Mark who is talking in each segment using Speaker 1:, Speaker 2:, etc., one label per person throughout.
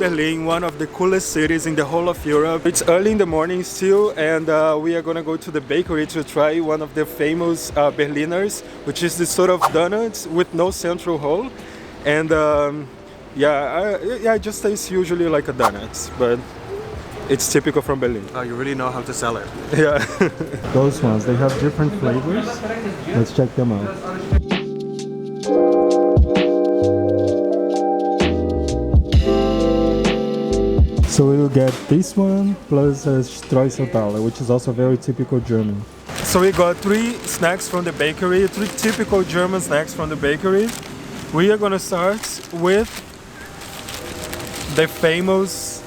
Speaker 1: Berlin, one of the coolest cities in the whole of Europe. It's early in the morning still, and we are gonna go to the bakery to try one of the famous Berliners, which is this sort of donuts with no central hole. And it just tastes usually like a donut, but it's typical from Berlin.
Speaker 2: Oh, you really know how to sell it.
Speaker 1: Yeah. Those ones, they have different flavors. Let's check them out. So we will get this one plus a Streuseltaler, which is also very typical German. So we got 3 snacks from the bakery, 3 typical German snacks from the bakery. We are gonna start with the famous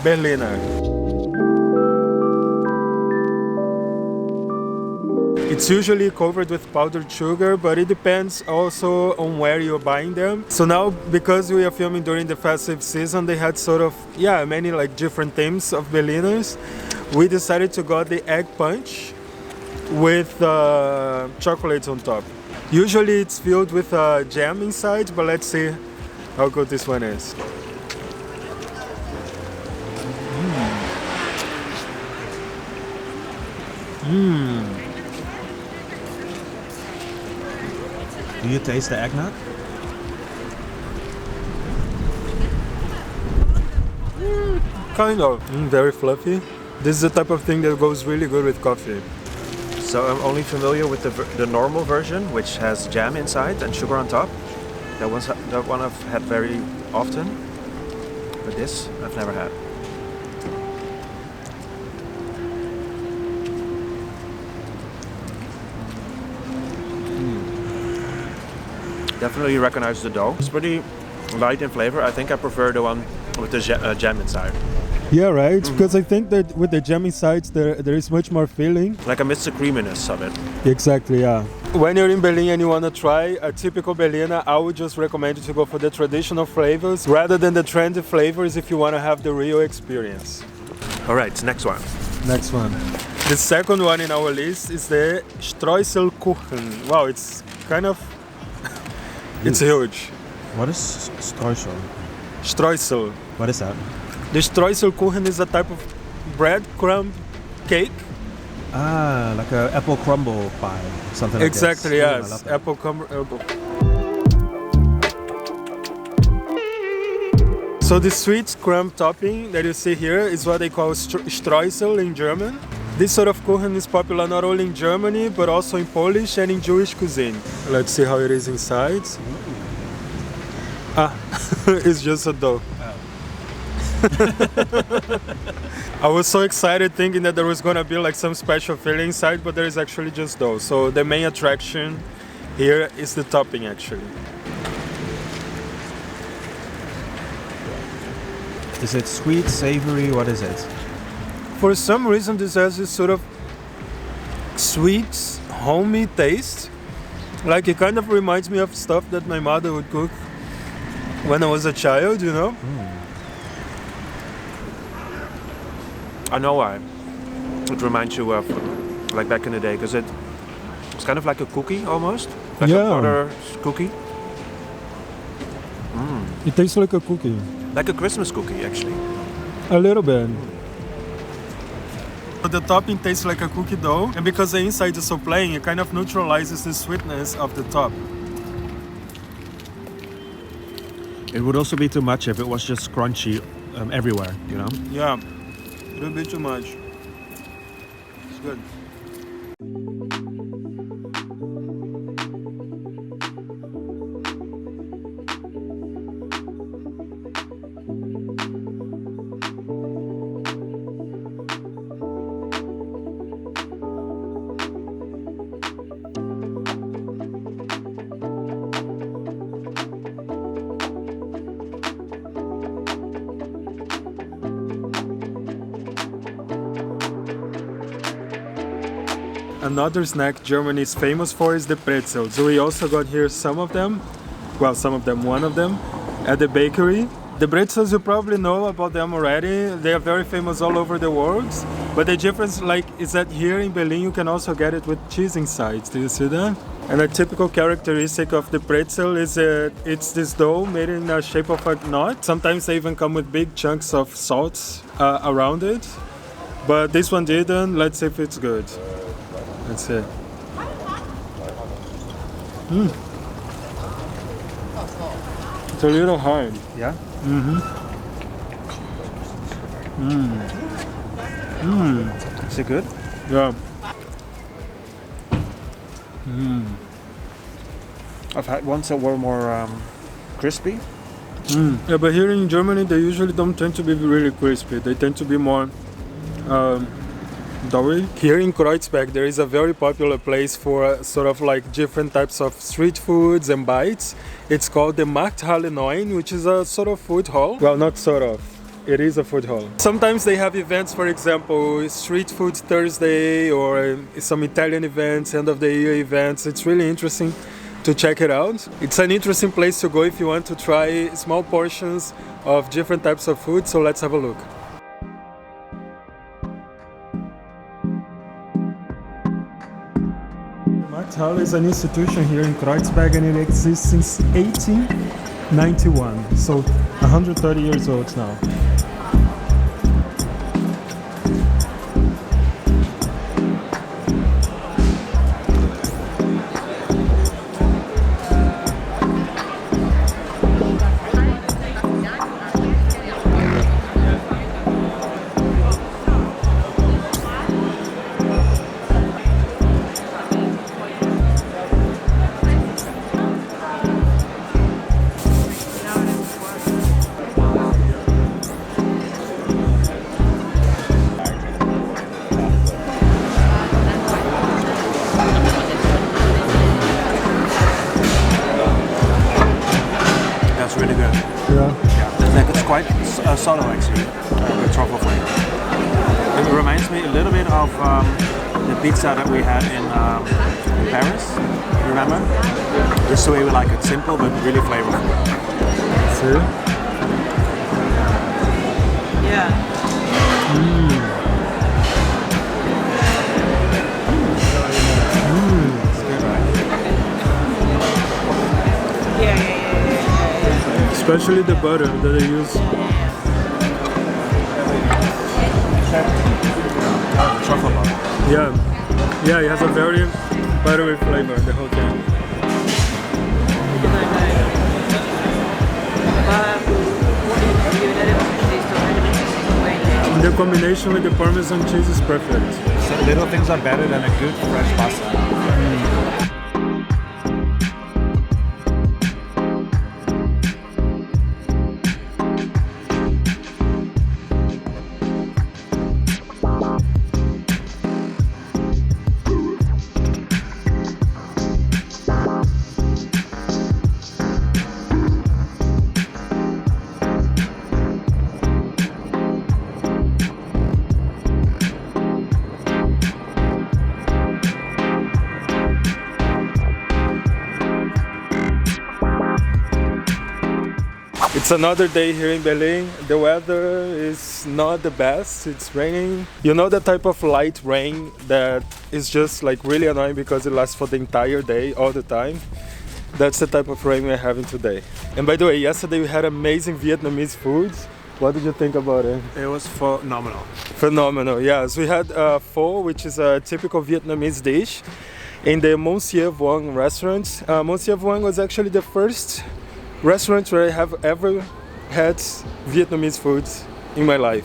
Speaker 1: Berliner. It's usually covered with powdered sugar, but it depends also on where you're buying them. So now, because we are filming during the festive season, they had sort of, many like different themes of Berliners. We decided to go the egg punch with chocolates on top. Usually it's filled with jam inside, but let's see how good this one is.
Speaker 2: Do you taste the eggnog?
Speaker 1: Kind of. Very fluffy. This is the type of thing that goes really good with coffee.
Speaker 2: So I'm only familiar with the normal version, which has jam inside and sugar on top. That one I've had very often, but this I've never had. Definitely recognize the dough. It's pretty light in flavor. I think I prefer the one with the jam inside.
Speaker 1: Yeah, right? Because I think that with the jam inside there is much more filling.
Speaker 2: Like I miss the creaminess of it.
Speaker 1: Exactly, yeah. When you're in Berlin and you want to try a typical Berliner, I would just recommend you to go for the traditional flavors rather than the trendy flavors if you want to have the real experience.
Speaker 2: Alright, next one.
Speaker 1: Next one. The second one in our list is the Streuselkuchen. Wow, it's kind of... It's huge.
Speaker 2: What is Streusel?
Speaker 1: Streusel.
Speaker 2: What is that?
Speaker 1: The Streuselkuchen is a type of breadcrumb cake.
Speaker 2: Ah, like an apple crumble pie, something like that.
Speaker 1: Exactly, yes. Apple crumble. So the sweet crumb topping that you see here is what they call Streusel in German. This sort of kuchen is popular not only in Germany, but also in Polish and in Jewish cuisine. Let's see how it is inside. It's just a dough. I was so excited thinking that there was gonna be like some special filling inside, but there is actually just dough. So the main attraction here is the topping actually.
Speaker 2: Is it sweet, savory, what is it?
Speaker 1: For some reason this has this sort of sweet, homey taste. Like it kind of reminds me of stuff that my mother would cook when I was a child, you know?
Speaker 2: I know why. It reminds you of like back in the day, because it's kind of like a cookie almost. Like a butter cookie.
Speaker 1: It tastes like a cookie.
Speaker 2: Like a Christmas cookie actually.
Speaker 1: A little bit. But the topping tastes like a cookie dough, and because the inside is so plain, it kind of neutralizes the sweetness of the top.
Speaker 2: It would also be too much if it was just crunchy everywhere, you know?
Speaker 1: Yeah, it would be too much. It's good. Another snack Germany is famous for is the Pretzel. So we also got here some of them, one of them, at the bakery. The Pretzels, you probably know about them already. They are very famous all over the world. But the difference is that here in Berlin you can also get it with cheese inside. Do you see that? And a typical characteristic of the pretzel is that it's this dough made in the shape of a knot. Sometimes they even come with big chunks of salt around it. But this one didn't. Let's see if it's good. Let's see. It's a little hard.
Speaker 2: Yeah? Is it good?
Speaker 1: Yeah.
Speaker 2: I've had ones that were more crispy.
Speaker 1: Yeah, but here in Germany, they usually don't tend to be really crispy. They tend to be more doughy. Here in Kreuzberg, there is a very popular place for sort of like different types of street foods and bites. It's called the Markthalle Neun, which is a sort of food hall. Well, not sort of. It is a food hall. Sometimes they have events, for example, Street Food Thursday or some Italian events, end of the year events. It's really interesting to check it out. It's an interesting place to go if you want to try small portions of different types of food, so let's have a look. Markthalle is an institution here in Kreuzberg and it exists since 1891, so 130 years old now.
Speaker 2: Solo actually, with truffle flavor. It reminds me a little bit of the pizza that we had in Paris, remember? Just the way we like it, simple but really flavorful.
Speaker 1: See?
Speaker 3: Yeah.
Speaker 2: It's good, right?
Speaker 3: Yeah.
Speaker 1: Especially the butter that they use.
Speaker 2: Truffle butter.
Speaker 1: Yeah, it has a very buttery flavor, the whole thing. And the combination with the Parmesan cheese is perfect.
Speaker 2: So little things are better than a good fresh pasta.
Speaker 1: It's another day here in Berlin. The weather is not the best. It's raining. You know the type of light rain that is just like really annoying because it lasts for the entire day, all the time. That's the type of rain we're having today. And by the way, yesterday we had amazing Vietnamese food. What did you think about it?
Speaker 2: It was phenomenal.
Speaker 1: Phenomenal, yes. We had pho, which is a typical Vietnamese dish, in the Monsieur Vuong restaurant. Monsieur Vuong was actually the first restaurant where I have ever had Vietnamese food in my life.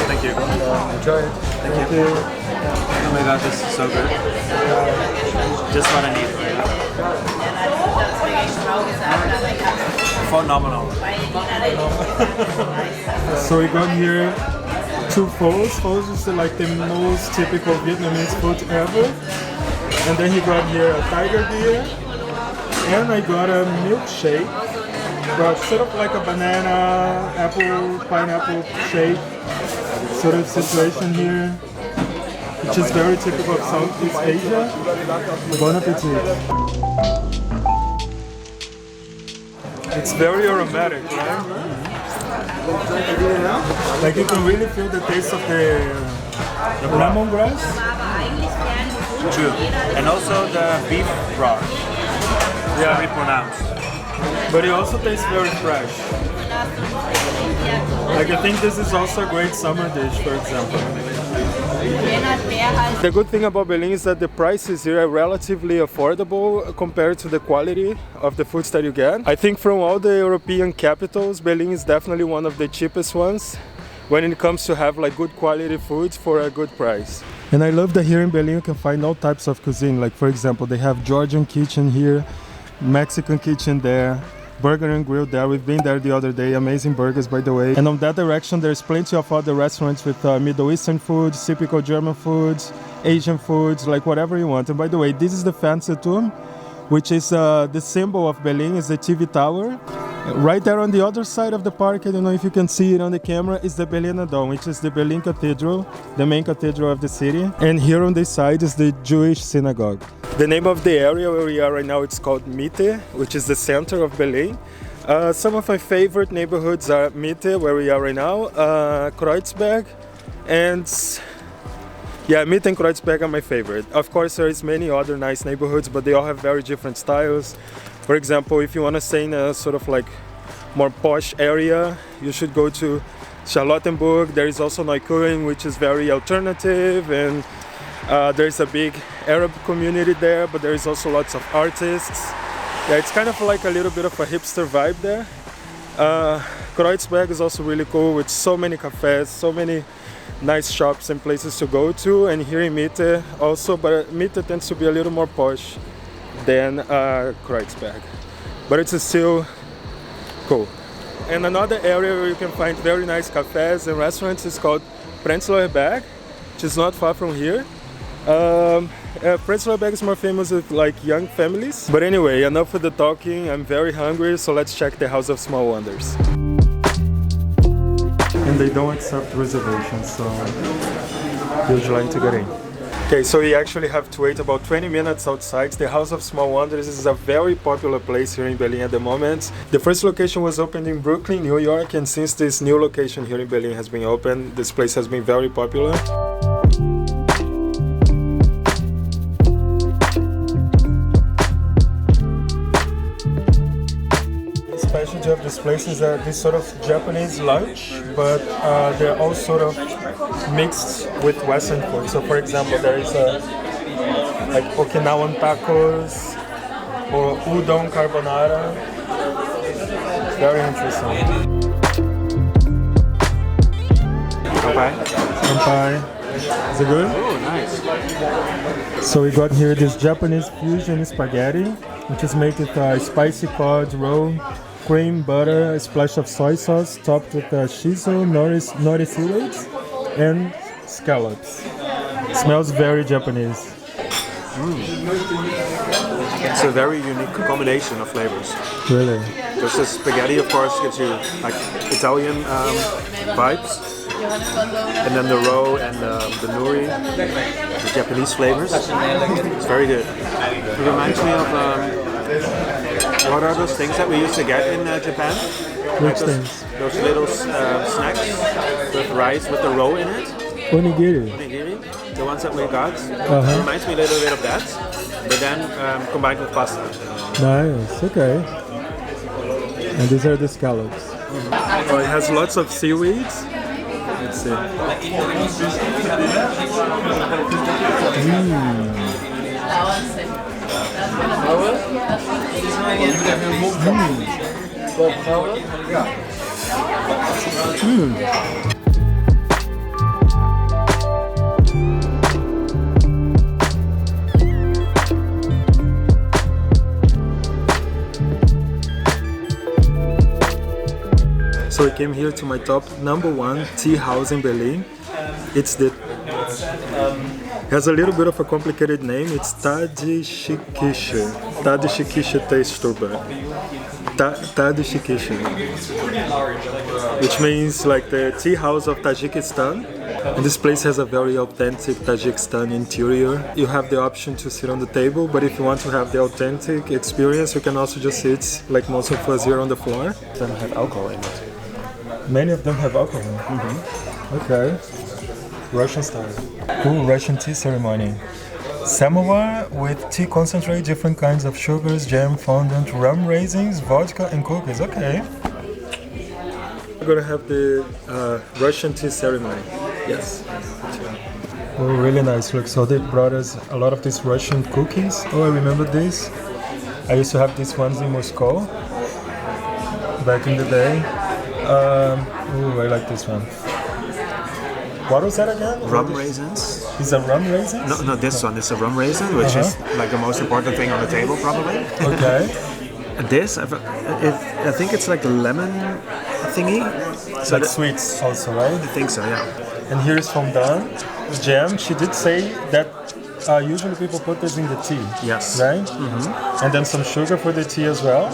Speaker 2: Thank you.
Speaker 1: Enjoy it.
Speaker 2: Thank you. Oh my god, this is so good. Just what I need. Phenomenal.
Speaker 1: So we got here to Pho's. Pho's is like the most typical Vietnamese food ever. And then he got here a tiger beer. And I got a milkshake. Well, sort of like a banana, apple, pineapple shake sort of situation here, which is very typical of Southeast Asia. Bon appetit. It's very aromatic, right? Like you can really feel the taste of the lemongrass.
Speaker 2: True. And also the beef broth.
Speaker 1: Yeah.
Speaker 2: Very pronounced.
Speaker 1: But it also tastes very fresh. Like I think this is also a great summer dish, for example. The good thing about Berlin is that the prices here are relatively affordable compared to the quality of the foods that you get. I think from all the European capitals, Berlin is definitely one of the cheapest ones when it comes to have like good quality foods for a good price. And I love that here in Berlin you can find all types of cuisine. Like for example, they have Georgian kitchen here, Mexican kitchen there, burger and grill there. We've been there the other day. Amazing burgers, by the way. And on that direction, there's plenty of other restaurants with Middle Eastern foods, typical German foods, Asian foods, like whatever you want. And by the way, this is the Fernsehturm, which is the symbol of Berlin, is the TV tower. Right there on the other side of the park, I don't know if you can see it on the camera, is the Berliner Dom, which is the Berlin Cathedral, the main cathedral of the city. And here on this side is the Jewish synagogue. The name of the area where we are right now, it's called Mitte, which is the center of Berlin. Some of my favorite neighborhoods are Mitte, where we are right now, Kreuzberg, and yeah, Mitte and Kreuzberg are my favorite. Of course, there is many other nice neighborhoods, but they all have very different styles. For example, if you want to stay in a sort of like more posh area, you should go to Charlottenburg. There is also Neun, which is very alternative, and there's a big Arab community there, but there is also lots of artists. Yeah, it's kind of like a little bit of a hipster vibe there. Kreuzberg is also really cool with so many cafés, so many nice shops and places to go to. And here in Mitte also, but Mitte tends to be a little more posh than Kreuzberg, but it's still cool. And another area where you can find very nice cafes and restaurants is called Pretzel, which is not far from here. Pretzel is more famous with like young families. But anyway, enough with the talking. I'm very hungry, so let's check the House of Small Wonders. And they don't accept reservations, so you'd like to get in. Okay, so we actually have to wait about 20 minutes outside. The House of Small Wonders is a very popular place here in Berlin at the moment. The first location was opened in Brooklyn, New York, and since this new location here in Berlin has been opened, this place has been very popular. The specialty of this place is this sort of Japanese lunch, but they're all sort of mixed with Western food. So for example, there is like Okinawan tacos or udon carbonara. Very interesting. Kampai. Is it good?
Speaker 2: Oh, nice.
Speaker 1: So we got here this Japanese fusion spaghetti, which is made with spicy cod roe, cream, butter, a splash of soy sauce, topped with shiso, nori seaweeds, and scallops. Smells very Japanese.
Speaker 2: It's a very unique combination of flavors.
Speaker 1: Really?
Speaker 2: Because the spaghetti, of course, gives you like Italian vibes, and then the roe and the nori, the Japanese flavors. It's very good. It reminds me of what are those things that we used to get in Japan?
Speaker 1: Which things?
Speaker 2: Those little snacks with rice with the roe in it.
Speaker 1: Onigiri.
Speaker 2: Onigiri, the ones that we got. It reminds me a little bit of that, but then combined with pasta.
Speaker 1: Nice, okay. And these are the scallops. Oh, it has lots of seaweeds. Let's see. So we came here to my top #1 tea house in Berlin. It's the has a little bit of a complicated name. It's Tadshikische. Tadshikische Teestube. Tadshikische. Which means like the tea house of Tajikistan. And this place has a very authentic Tajikistan interior. You have the option to sit on the table, but if you want to have the authentic experience, you can also just sit like most of us here on the floor.
Speaker 2: Then have alcohol in it.
Speaker 1: Many of them have alcohol. Okay. Russian style. Cool, Russian tea ceremony. Samovar with tea concentrate, different kinds of sugars, jam, fondant, rum raisins, vodka, and cookies. Okay. We're gonna have the Russian tea ceremony. Yes. Oh, really nice. Look, so they brought us a lot of these Russian cookies. Oh, I remember this. I used to have these ones in Moscow back in the day. Oh, I like this one. What was that again?
Speaker 2: Rum raisins.
Speaker 1: Is a rum raisin?
Speaker 2: No, not this one. It's a rum raisin, which is like the most important thing on the table, probably.
Speaker 1: Okay.
Speaker 2: This, I think it's like a lemon thingy.
Speaker 1: So like sweets also, right?
Speaker 2: I think so, yeah.
Speaker 1: And here's fondant, jam. She did say that usually people put this in the tea.
Speaker 2: Yes.
Speaker 1: Right? And then some sugar for the tea as well.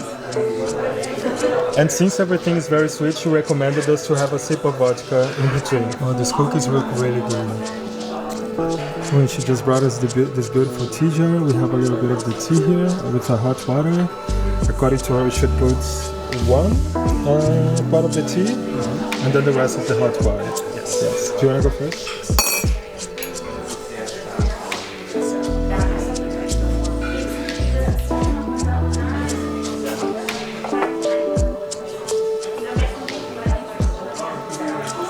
Speaker 1: And since everything is very sweet, she recommended us to have a sip of vodka in between. Oh, these cookies look really good. Oh, she just brought us this beautiful tea jar. We have a little bit of the tea here with a hot water. According to her, we should put one part of the tea and then the rest of the hot water. Yes. Do you want to go first?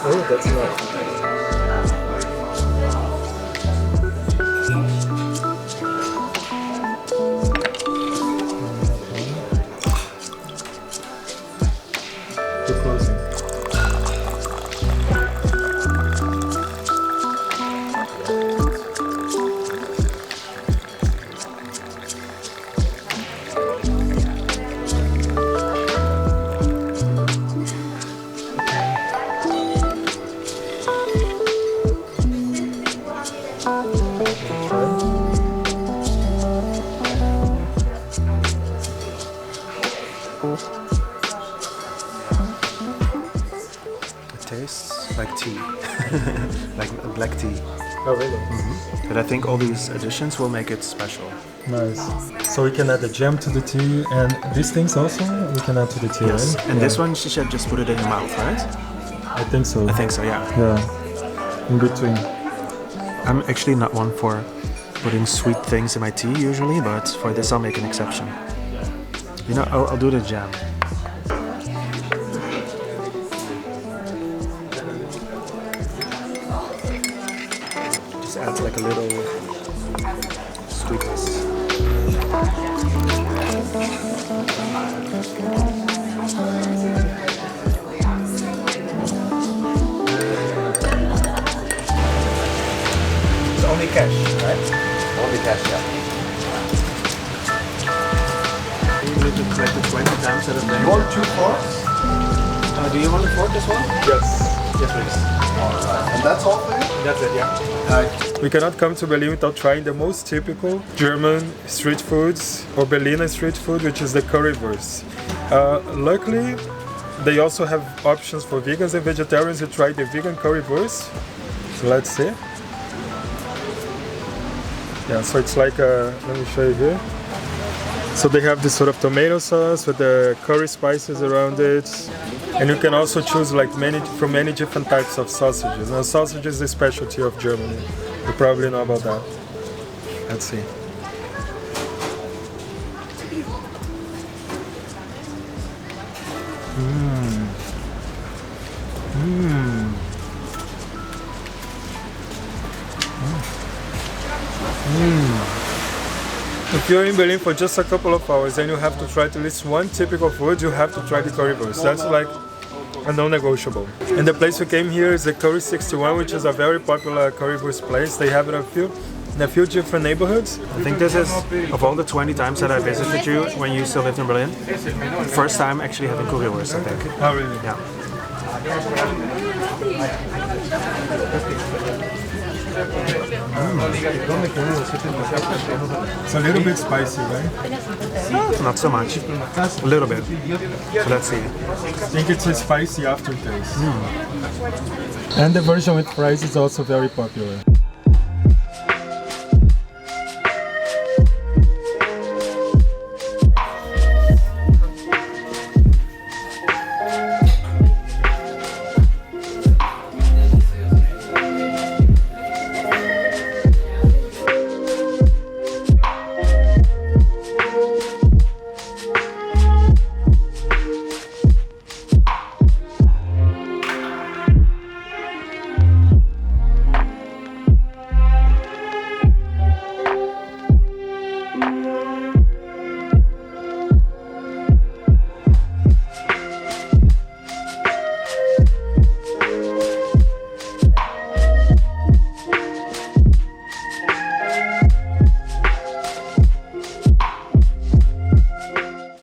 Speaker 1: Oh, that's nice. Good closing.
Speaker 2: Tastes like tea, like black tea.
Speaker 1: Oh, really?
Speaker 2: But I think all these additions will make it special.
Speaker 1: Nice. So we can add the jam to the tea, and these things also we can add to the tea,
Speaker 2: Yes.
Speaker 1: right?
Speaker 2: And this one, she should just put it in your mouth, right?
Speaker 1: I think so.
Speaker 2: I think so, yeah.
Speaker 1: Yeah. In between.
Speaker 2: I'm actually not one for putting sweet things in my tea usually, but for this I'll make an exception. You know, I'll do the jam. Just adds like a little sweetness. It's only cash, right? Only cash, yeah. You need to collect it 20 times at a time.
Speaker 1: You want 2 forks?
Speaker 2: Do you want a fork as well?
Speaker 1: Yes.
Speaker 2: Yes, please.
Speaker 1: Alright. And that's all for you?
Speaker 2: That's it, yeah.
Speaker 1: We cannot come to Berlin without trying the most typical German street foods or Berliner street food, which is the Currywurst. Luckily, they also have options for vegans and vegetarians to try the vegan Currywurst. So let's see. Yeah, so it's like let me show you here. So they have this sort of tomato sauce with the curry spices around it. And you can also choose like from many different types of sausages. Now, sausage is the specialty of Germany. You probably know about that. Let's see. If you're in Berlin for just a couple of hours and you have to try at least one typical food, you have to try the currywurst. That's like a non-negotiable. And the place we came here is the Curry 61, which is a very popular currywurst place. They have it in a few different neighborhoods.
Speaker 2: I think this is, of all the 20 times that I visited you when you still lived in Berlin, first time actually having currywurst, I think.
Speaker 1: Oh, really?
Speaker 2: Yeah.
Speaker 1: It's a little bit spicy, right?
Speaker 2: No, not so much. A little bit. So let's see.
Speaker 1: I think it's a spicy aftertaste. And the version with fries is also very popular.